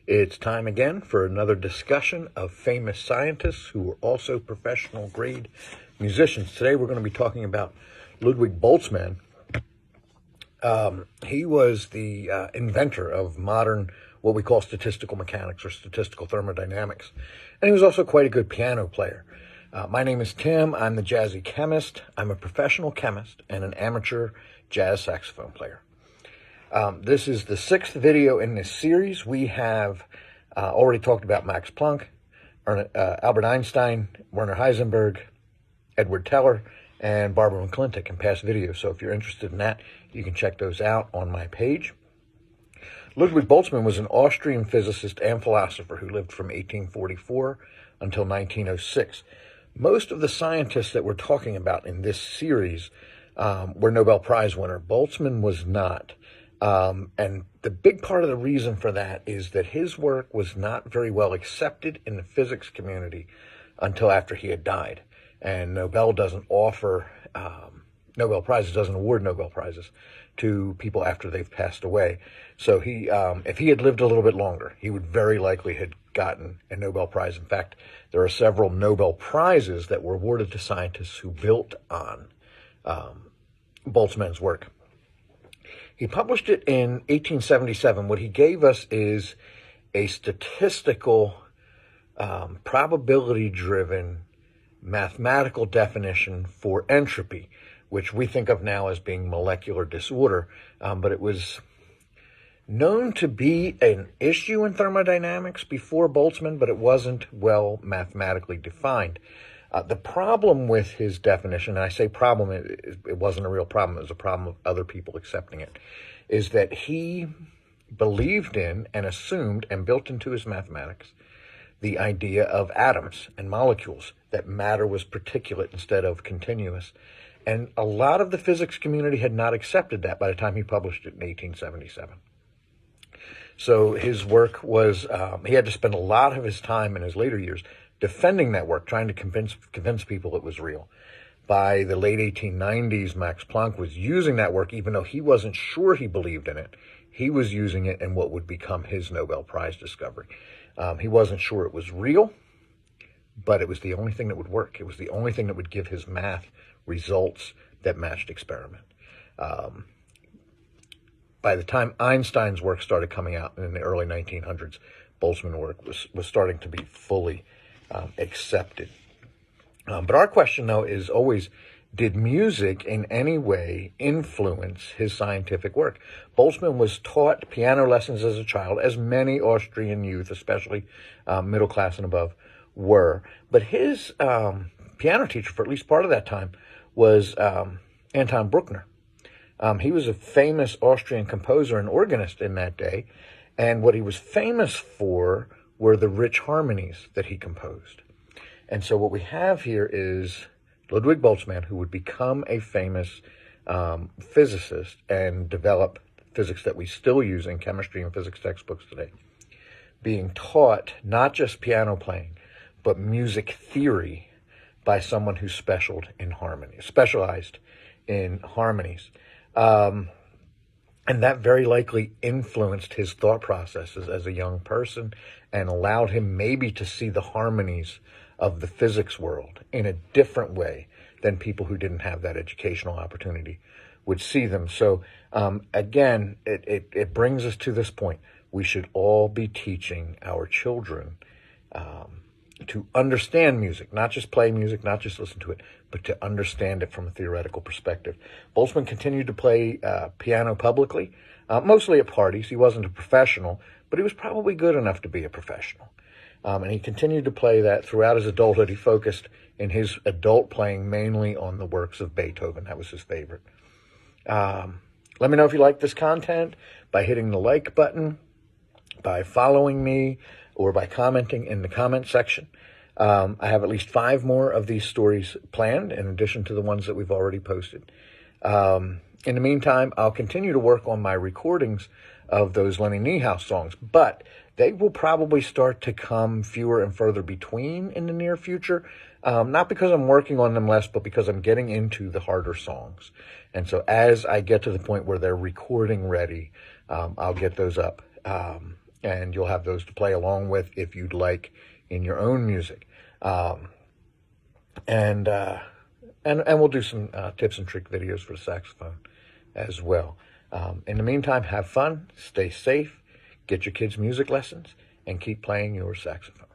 It's time again for another discussion of famous scientists who were also professional grade musicians. Today we're going to be talking about Ludwig Boltzmann. He was the inventor of modern, what we call statistical mechanics or statistical thermodynamics. And he was also quite a good piano player. My name is Tim. I'm the jazzy chemist. I'm a professional chemist and an amateur jazz saxophone player. This is the 6th video in this series. We have already talked about Max Planck, Albert Einstein, Werner Heisenberg, Edward Teller, and Barbara McClintock in past videos. So if you're interested in that, you can check those out on my page. Ludwig Boltzmann was an Austrian physicist and philosopher who lived from 1844 until 1906. Most of the scientists that we're talking about in this series were Nobel Prize winner. Boltzmann was not. And the big part of the reason for that is that his work was not very well accepted in the physics community until after he had died. And Nobel doesn't offer Nobel Prizes, doesn't award Nobel Prizes to people after they've passed away. So if he had lived a little bit longer, he would very likely have gotten a Nobel Prize. In fact, there are several Nobel Prizes that were awarded to scientists who built on Boltzmann's work. He published it in 1877. What he gave us is a statistical, probability-driven mathematical definition for entropy, which we think of now as being molecular disorder. But it was known to be an issue in thermodynamics before Boltzmann, but it wasn't well mathematically defined. The problem with his definition, and I say problem, it wasn't a real problem, it was a problem of other people accepting it, is that he believed in and assumed and built into his mathematics the idea of atoms and molecules, that matter was particulate instead of continuous. And a lot of the physics community had not accepted that by the time he published it in 1877. So his work was, he had to spend a lot of his time in his later years defending that work, trying to convince people it was real. By the late 1890s, Max Planck was using that work, even though he wasn't sure he believed in it. He was using it in what would become his Nobel Prize discovery. He wasn't sure it was real, but it was the only thing that would work. It was the only thing that would give his math results that matched experiment. By the time Einstein's work started coming out in the early 1900s, Boltzmann's work was starting to be fully accepted. But our question, though, is always, did music in any way influence his scientific work? Boltzmann was taught piano lessons as a child, as many Austrian youth, especially middle class and above, were. But his piano teacher, for at least part of that time, was Anton Bruckner. He was a famous Austrian composer and organist in that day, and what he was famous for were the rich harmonies that he composed. And so what we have here is Ludwig Boltzmann, who would become a famous physicist and develop physics that we still use in chemistry and physics textbooks today, being taught not just piano playing, but music theory by someone who specialized in harmonies. And that very likely influenced his thought processes as a young person and allowed him maybe to see the harmonies of the physics world in a different way than people who didn't have that educational opportunity would see them. So again, it brings us to this point. We should all be teaching our children to understand music, not just play music, not just listen to it, but to understand it from a theoretical perspective. Boltzmann continued to play piano publicly, mostly at parties. He wasn't a professional, but he was probably good enough to be a professional. And he continued to play that throughout his adulthood. He focused in his adult playing mainly on the works of Beethoven. That was his favorite. Let me know if you like this content by hitting the like button, by following me, or by commenting in the comment section. I have at least 5 more of these stories planned, in addition to the ones that we've already posted. In the meantime, I'll continue to work on my recordings of those Lenny Niehaus songs, but they will probably start to come fewer and further between in the near future. Not because I'm working on them less, but because I'm getting into the harder songs. And so as I get to the point where they're recording ready, I'll get those up. and you'll have those to play along with if you'd like in your own music. And we'll do some tips and trick videos for the saxophone as well. In the meantime, have fun, stay safe, get your kids music lessons, and keep playing your saxophone.